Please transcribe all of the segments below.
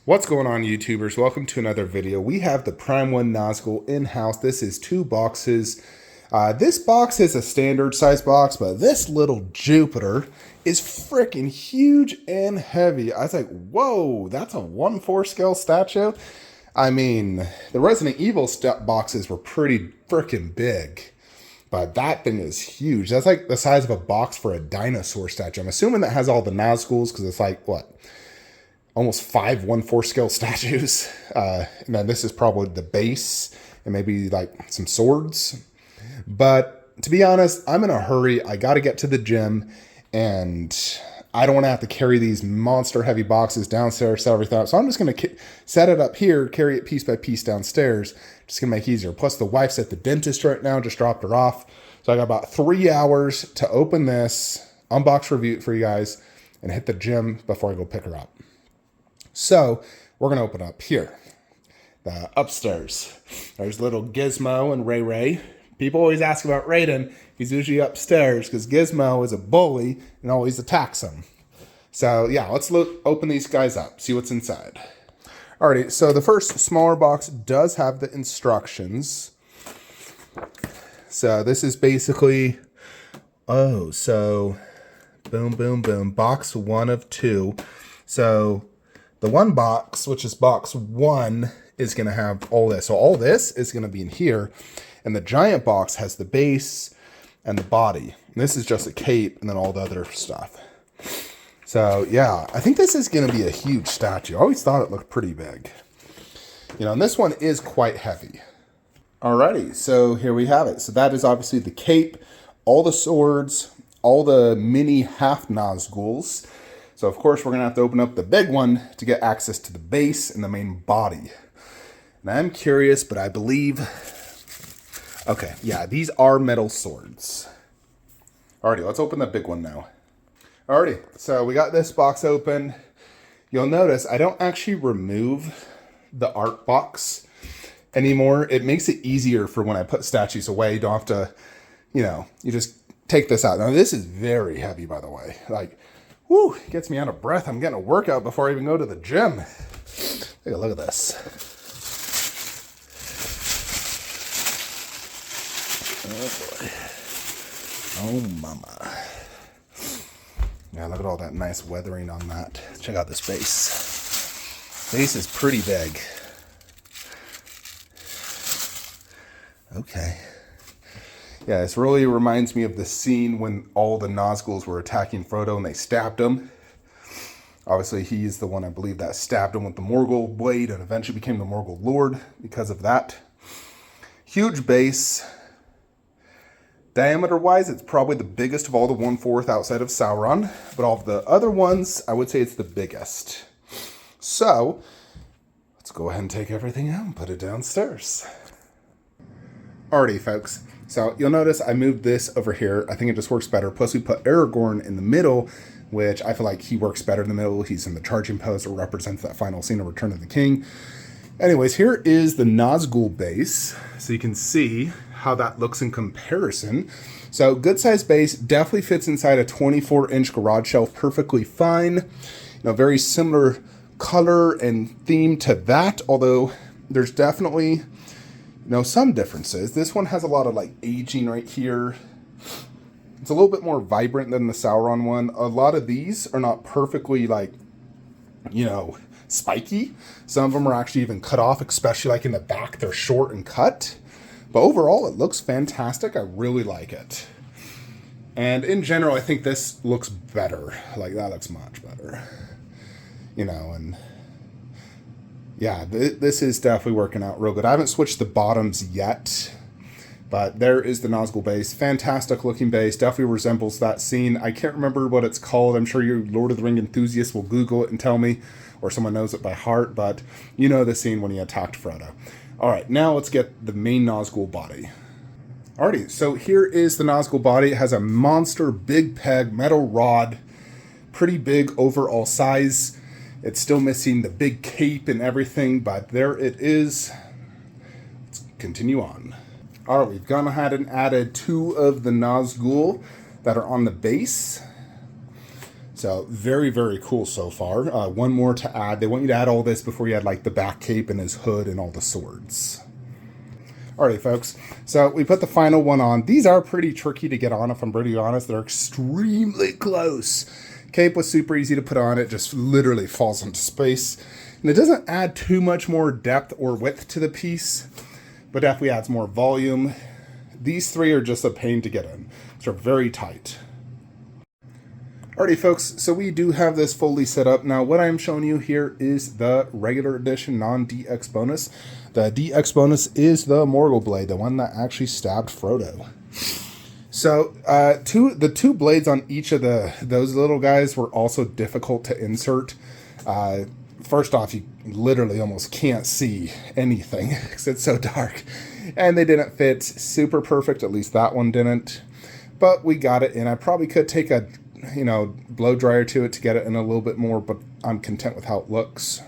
What's going on, YouTubers? Welcome to another video. We have the Prime 1 Nazgul in-house. This is 2 boxes. This box is a standard size box, but this little Jupiter is freaking huge and heavy. I was like, whoa, that's a 1/4 scale statue? I mean, the Resident Evil boxes were pretty freaking big, but that thing is huge. That's like the size of a box for a dinosaur statue. I'm assuming that has all the Nazguls because it's like, what? Almost 5 1/4 scale statues. And then this is probably the base and maybe like some swords. But to be honest, I'm in a hurry. I got to get to the gym and I don't want to have to carry these monster heavy boxes downstairs, set everything up. So I'm just going to set it up here, carry it piece by piece downstairs. Just going to make it easier. Plus the wife's at the dentist right now, just dropped her off. So I got about 3 hours to open this, unbox, review it for you guys, and hit the gym before I go pick her up. So we're going to open up here, the upstairs. There's little Gizmo and Ray Ray. People always ask about Raiden. He's usually upstairs because Gizmo is a bully and always attacks them. So yeah, let's open these guys up, see what's inside. Alrighty, so the first smaller box does have the instructions. So this is basically, so boom, boom, boom, box 1 of 2. So the one box, which is box 1, is going to have all this. So all this is going to be in here. And the giant box has the base and the body. And this is just a cape and then all the other stuff. So yeah, I think this is going to be a huge statue. I always thought it looked pretty big. You know, and this one is quite heavy. Alrighty, so here we have it. So that is obviously the cape, all the swords, all the mini half Nazguls. So of course we're going to have to open up the big one to get access to the base and the main body. And I'm curious, but I believe, okay, yeah, these are metal swords. Alrighty, let's open the big one now. Alrighty, so we got this box open. You'll notice I don't actually remove the art box anymore. It makes it easier for when I put statues away. You don't have to, you know, you just take this out. Now this is very heavy, by the way. Like, whoo, gets me out of breath. I'm getting a workout before I even go to the gym. Take a look at this. Oh boy. Oh mama. Yeah, look at all that nice weathering on that. Check out this base. Base is pretty big. Okay. Yeah, this really reminds me of the scene when all the Nazguls were attacking Frodo and they stabbed him. Obviously, he's the one, I believe, that stabbed him with the Morgul blade and eventually became the Morgul Lord because of that. Huge base. Diameter-wise, it's probably the biggest of all the 1/4 outside of Sauron. But all of the other ones, I would say it's the biggest. So, let's go ahead and take everything out and put it downstairs. Alrighty, folks. So you'll notice I moved this over here. I think it just works better. Plus we put Aragorn in the middle, which I feel like he works better in the middle. He's in the charging post, or represents that final scene of Return of the King. Anyways, here is the Nazgul base. So you can see how that looks in comparison. So good size base, definitely fits inside a 24-inch garage shelf perfectly fine. You know, very similar color and theme to that, although there's definitely, some differences. This one has a lot of like aging right here. It's a little bit more vibrant than the Sauron one. A lot of these are not perfectly like, spiky. Some of them are actually even cut off, especially like in the back. They're short and cut. But overall, it looks fantastic. I really like it. And in general, I think this looks better. Like that looks much better. And yeah, this is definitely working out real good. I haven't switched the bottoms yet, but there is the Nazgul base. Fantastic looking base. Definitely resembles that scene. I can't remember what it's called. I'm sure you Lord of the Ring enthusiasts will Google it and tell me, or someone knows it by heart, but you know the scene when he attacked Frodo. All right, now let's get the main Nazgul body. Alrighty, so here is the Nazgul body. It has a monster big peg metal rod, pretty big overall size. It's still missing the big cape and everything, but there it is. Let's continue on. All right, we've gone ahead and added 2 of the Nazgul that are on the base. So very, very cool so far. One more to add. They want you to add all this before you add like the back cape and his hood and all the swords. Alright, folks, so we put the final one on. These are pretty tricky to get on, if I'm pretty honest. They're extremely close. Cape was super easy to put on. It just literally falls into space. And it doesn't add too much more depth or width to the piece, but definitely adds more volume. These three are just a pain to get in. They're very tight. Alrighty, folks, so we do have this fully set up. Now, what I'm showing you here is the regular edition non-DX bonus. The DX bonus is the Morgul blade, the one that actually stabbed Frodo. So, the two blades on each of those little guys were also difficult to insert. First off, you literally almost can't see anything because it's so dark. And they didn't fit super perfect, at least that one didn't. But we got it in. I probably could take a blow dryer to it to get it in a little bit more, but I'm content with how it looks.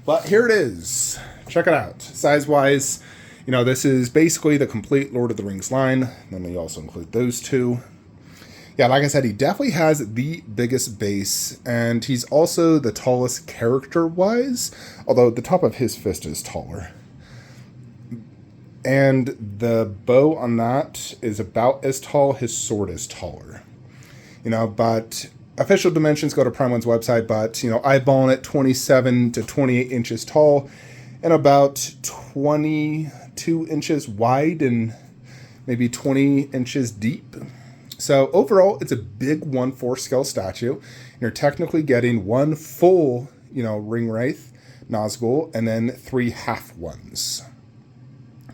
But here it is. Check it out. Size-wise, this is basically the complete Lord of the Rings line. Then we also include those two. Yeah, like I said, he definitely has the biggest base, and he's also the tallest character-wise, although the top of his fist is taller. And the bow on that is about as tall. His sword is taller. But official dimensions go to Prime One's website, but, eyeballing it 27 to 28 inches tall and about 22 inches wide and maybe 20 inches deep. So overall, it's a big 1/4 scale statue. You're technically getting one full, ring wraith, Nazgul, and then 3 half ones.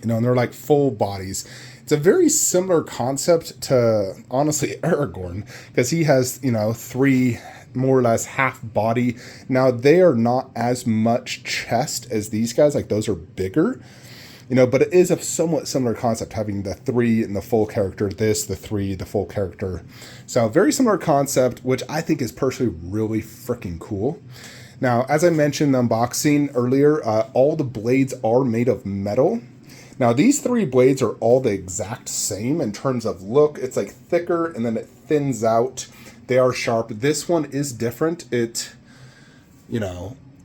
And they're like full bodies. It's a very similar concept to, honestly, Aragorn, because he has, 3 more or less half body. Now, they are not as much chest as these guys. Like, those are bigger, but it is a somewhat similar concept, having the 3 and the full character, the 3, the full character. So, very similar concept, which I think is personally really freaking cool. Now, as I mentioned in the unboxing earlier, all the blades are made of metal. Now, these 3 blades are all the exact same in terms of look. It's like thicker and then it thins out. They are sharp. This one is different. It,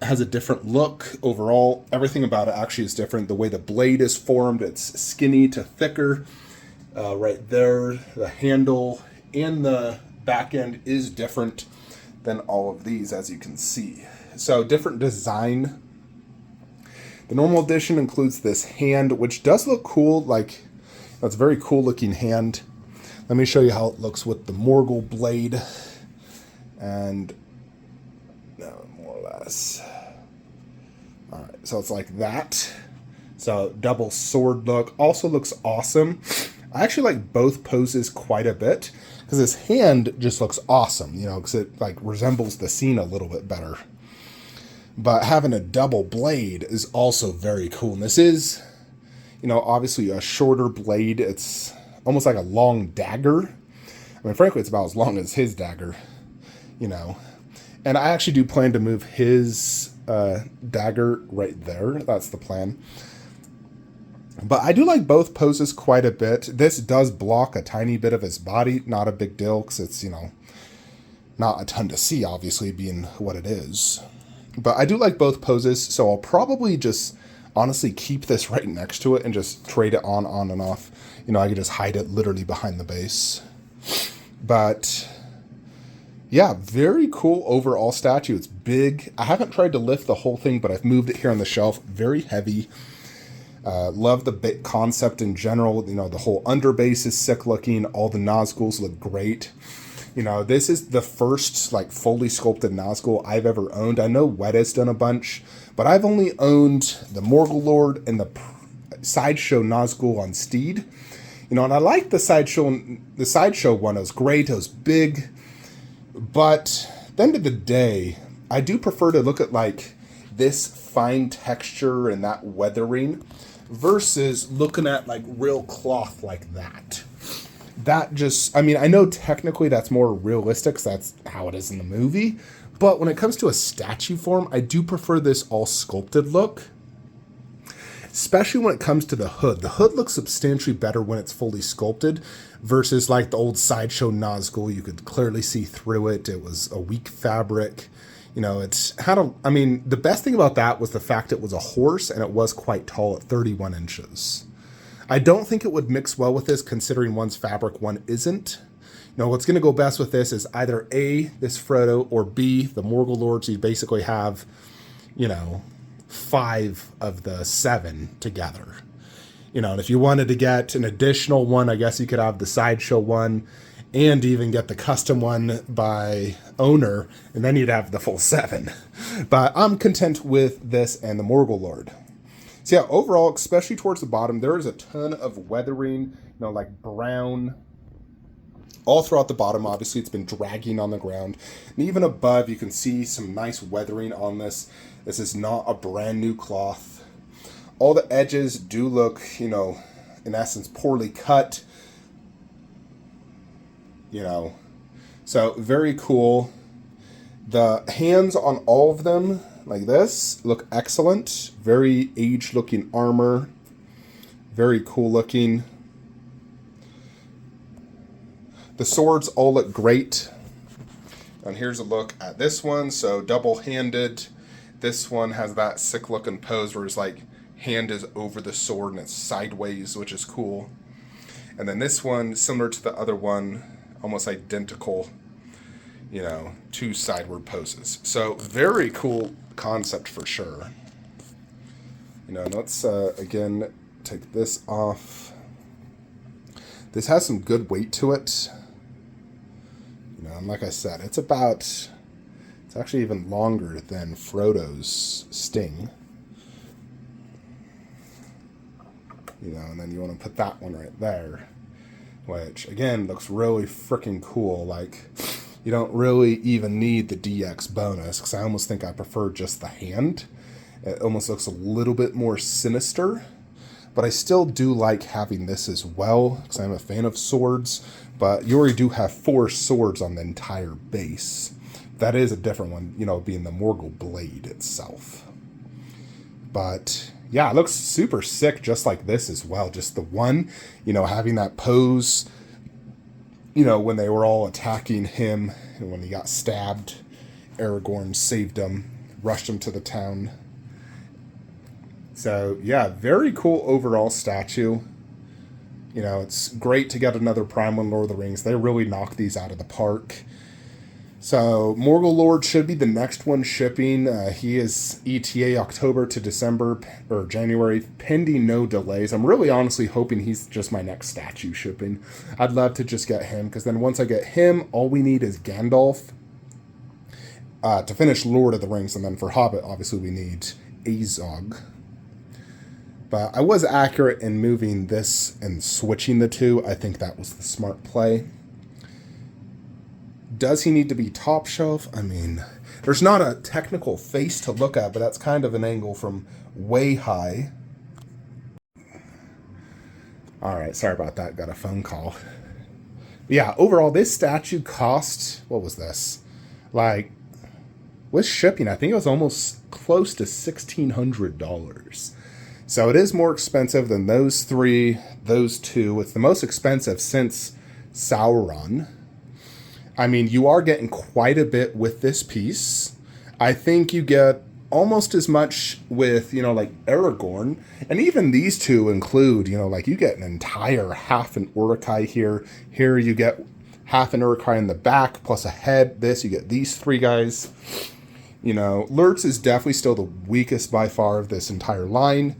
has a different look overall. Everything about it actually is different. The way the blade is formed, it's skinny to thicker. Right there, the handle and the back end is different than all of these, as you can see. So, different design. The normal edition includes this hand, which does look cool. Like, that's a very cool looking hand. Let me show you how it looks with the Morgul blade. And more or less. All right, so it's like that. So double sword look. Also looks awesome. I actually like both poses quite a bit because his hand just looks awesome, because it like resembles the scene a little bit better. But having a double blade is also very cool. And this is, obviously a shorter blade. It's almost like a long dagger. I mean, frankly, it's about as long as his dagger, And I actually do plan to move his dagger right there. That's the plan. But I do like both poses quite a bit. This does block a tiny bit of his body. Not a big deal because it's, not a ton to see, obviously, being what it is. But I do like both poses, so I'll probably just honestly keep this right next to it and just trade it on and off. I can just hide it literally behind the base. But yeah, very cool overall statue. It's big. I haven't tried to lift the whole thing, but I've moved it here on the shelf. Very heavy. Love the concept in general. The whole underbase is sick looking. All the Nazguls look great. This is the first fully sculpted Nazgul I've ever owned. I know Weta's done a bunch, but I've only owned the Morgul Lord and the Sideshow Nazgul on Steed. And I like the Sideshow one. It was great. It was big. But at the end of the day, I do prefer to look at this fine texture and that weathering versus looking at real cloth like that. That just, I know technically that's more realistic because that's how it is in the movie. But when it comes to a statue form, I do prefer this all sculpted look. especially when it comes to the hood. The hood looks substantially better when it's fully sculpted versus like the old Sideshow Nazgul. You could clearly see through it. It was a weak fabric. You know, it's had a, I mean, the best thing about that was the fact it was a horse and it was quite tall at 31 inches. I don't think it would mix well with this, considering one's fabric, one isn't. You know, what's going to go best with this is either A, this Frodo, or B, the Morgul Lords. You basically have, you know, 5 of the 7 together. You know, and if you wanted to get an additional one, I guess you could have the Sideshow one and even get the custom one by owner, and then you'd have the full 7. But I'm content with this and the Morgul Lord. So yeah, overall, especially towards the bottom, there is a ton of weathering, you know, like brown, all throughout the bottom. Obviously, it's been dragging on the ground. And even above, you can see some nice weathering on this. This is not a brand new cloth. All the edges do look, you know, in essence, poorly cut. You know, so very cool. The hands on all of them, like this, look excellent. Very aged looking armor. Very cool looking. The swords all look great. And here's a look at this one. So double-handed. This one has that sick looking pose where it's like hand is over the sword and it's sideways, which is cool. And then this one, similar to the other one, almost identical, you know, 2 sideward poses. So very cool concept for sure. You know, let's again take this off. This has some good weight to it. You know, and like I said, it's actually even longer than Frodo's sting. You know, and then you want to put that one right there, which again looks really freaking cool. Like, you don't really even need the DX bonus, because I almost think I prefer just the hand. It almost looks a little bit more sinister, but I still do like having this as well, because I'm a fan of swords. But you already do have 4 swords on the entire base. That is a different one, you know, being the Morgul blade itself. But yeah, it looks super sick just like this as well. Just the one, you know, having that pose, you know, when they were all attacking him and when he got stabbed, Aragorn saved him, rushed him to the town. So yeah, very cool overall statue. You know, it's great to get another Prime One Lord of the Rings. They really knocked these out of the park. So Morgul Lord should be the next one shipping. He is ETA October to December or January, pending no delays. I'm really honestly hoping he's just my next statue shipping. I'd love to just get him, because then once I get him, all we need is Gandalf to finish Lord of the Rings, and then for Hobbit, obviously we need Azog. But I was accurate in moving this and switching the 2. I think that was the smart play. Does he need to be top shelf? I mean, there's not a technical face to look at, but that's kind of an angle from way high. All right, sorry about that. Got a phone call. Yeah, overall, this statue cost, what was this? Like, with shipping, I think it was almost close to $1,600. So it is more expensive than those 3, those 2. It's the most expensive since Sauron. I mean, you are getting quite a bit with this piece. I think you get almost as much with, you know, like Aragorn. And even these 2 include, you know, like you get an entire half an Uruk-hai here. Here you get half an Uruk-hai in the back, plus a head. This, you get these 3 guys. You know, Lurtz is definitely still the weakest by far of this entire line.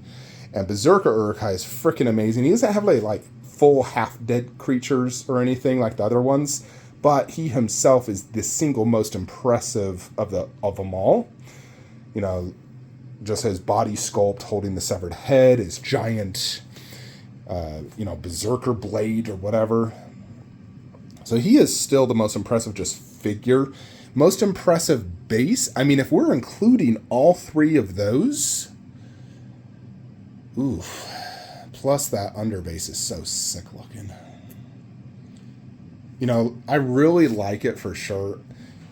And Berserker Uruk-hai is freaking amazing. He doesn't have like full half-dead creatures or anything like the other ones, but he himself is the single most impressive of them all. You know, just his body sculpt holding the severed head, his giant, you know, Berserker blade or whatever. So he is still the most impressive just figure. Most impressive base. I mean, if we're including all 3 of those, oof. Plus that underbase is so sick looking. You know, I really like it for sure.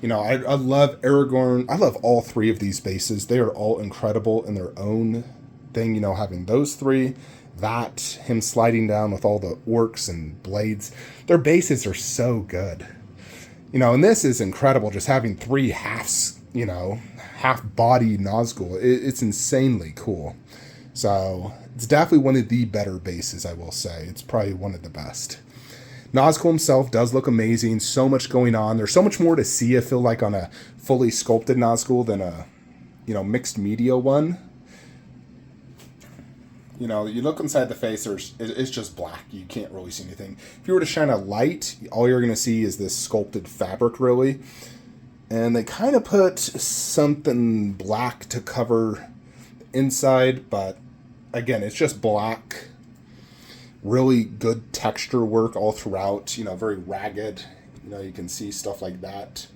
You know, I love Aragorn. I love all 3 of these bases. They are all incredible in their own thing, you know, having those three, that, him sliding down with all the orcs and blades. Their bases are so good. You know, and this is incredible, just having three halves, you know, half-body Nazgul. It's insanely cool. So, it's definitely one of the better bases, I will say. It's probably one of the best. Nazgul himself does look amazing. So much going on. There's so much more to see, I feel like, on a fully sculpted Nazgul than a, you know, mixed media one. You know, you look inside the face, it's just black. You can't really see anything. If you were to shine a light, all you're going to see is this sculpted fabric, really. And they kind of put something black to cover the inside, but again, it's just black. Really good texture work all throughout, you know, very ragged. You know, you can see stuff like that.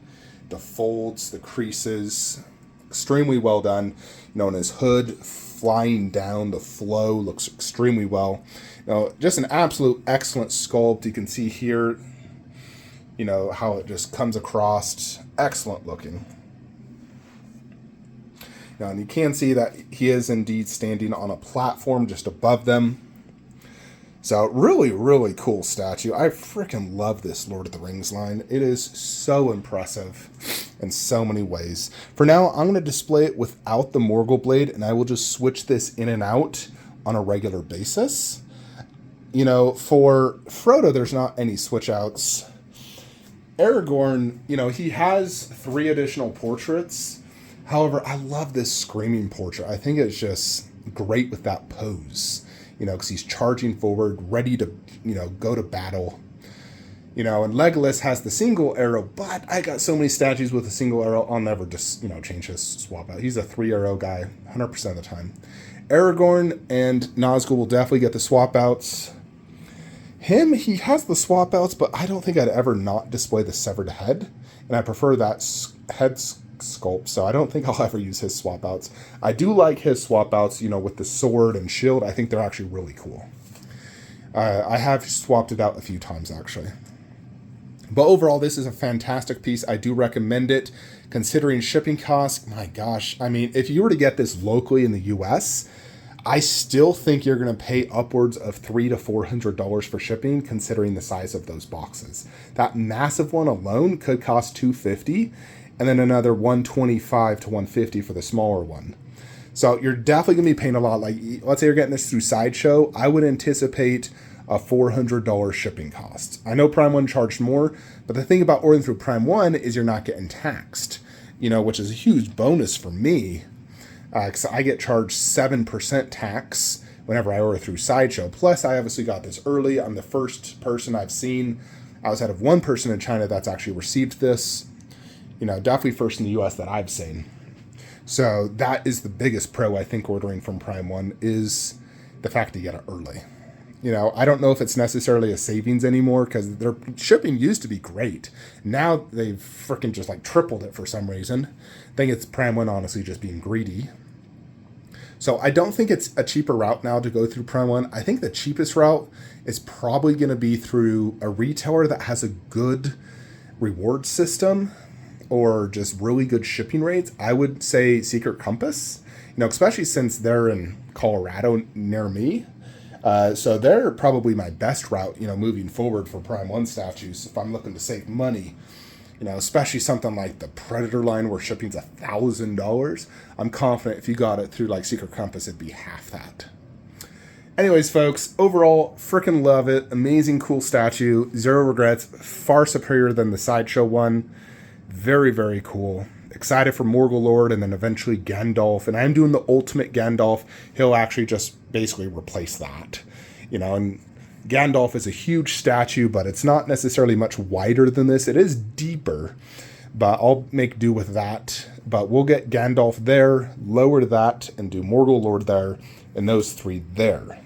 The folds, the creases, extremely well done. You know, and his hood flying down, the flow looks extremely well. You know, just an absolute excellent sculpt. You can see here, you know, how it just comes across. Excellent looking. Now, and you can see that he is indeed standing on a platform just above them. So, really, really cool statue. I freaking love this Lord of the Rings line. It is so impressive in so many ways. For now, I'm going to display it without the Morgul blade, and I will just switch this in and out on a regular basis. You know, for Frodo, there's not any switch outs. Aragorn, you know, he has 3 additional portraits. However, I love this screaming portrait. I think it's just great with that pose. You know, because he's charging forward, ready to, you know, go to battle. You know, and Legolas has the single arrow, but I got so many statues with a single arrow, I'll never just, you know, change his swap out. He's a 3-arrow guy, 100% of the time. Aragorn and Nazgul will definitely get the swap outs. Him, he has the swap outs, but I don't think I'd ever not display the severed head. And I prefer that head sculpt, so I don't think I'll ever use his swap outs. I do like his swap outs, you know, with the sword and shield. I think they're actually really cool. I have swapped it out a few times, actually. But overall, this is a fantastic piece. I do recommend it. Considering shipping costs, my gosh, I mean, if you were to get this locally in the US, I still think you're going to pay upwards of $300 to $400 for shipping, considering the size of those boxes. That massive one alone could cost $250, and then another $125 to $150 for the smaller one. So you're definitely going to be paying a lot. Like, let's say you're getting this through Sideshow, I would anticipate a $400 shipping cost. I know Prime 1 charged more, but the thing about ordering through Prime 1 is you're not getting taxed, you know, which is a huge bonus for me. Because I get charged 7% tax whenever I order through Sideshow. Plus, I obviously got this early. I'm the first person I've seen outside of one person in China that's actually received this. You know, definitely first in the US that I've seen. So that is the biggest pro, I think, ordering from Prime 1 is the fact that you get it early. You know, I don't know if it's necessarily a savings anymore because their shipping used to be great. Now they've freaking just like tripled it for some reason. I think it's Prime 1 honestly just being greedy. So I don't think it's a cheaper route now to go through Prime 1. I think the cheapest route is probably going to be through a retailer that has a good reward system or just really good shipping rates. I would say Secret Compass, you know, especially since they're in Colorado near me. So they're probably my best route, you know, moving forward for Prime 1 statues if I'm looking to save money. You know, especially something like the Predator line where shipping's $1,000. I'm confident if you got it through like Secret Compass, it'd be half that. Anyways, folks, overall, freaking love it. Amazing, cool statue. Zero regrets. Far superior than the Sideshow one. Very, very cool. Excited for Morgul Lord and then eventually Gandalf. And I'm doing the ultimate Gandalf. He'll actually just basically replace that. You know, and Gandalf is a huge statue, but it's not necessarily much wider than this. It is deeper, but I'll make do with that. But we'll get Gandalf there, lower that, and do Morgul Lord there, and those 3 there.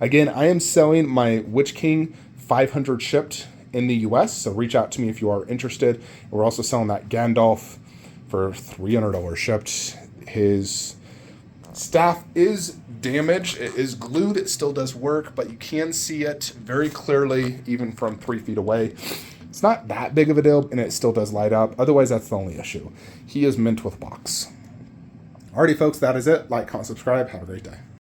Again, I am selling my Witch King 500 shipped in the US, so reach out to me if you are interested. We're also selling that Gandalf for $300 shipped. His staff is damaged. It is glued. It still does work, but you can see it very clearly even from 3 feet away. It's not that big of a deal, and it still does light up. Otherwise, that's the only issue. He is mint with box. Alrighty, folks, that is it. Like, comment, subscribe. Have a great day.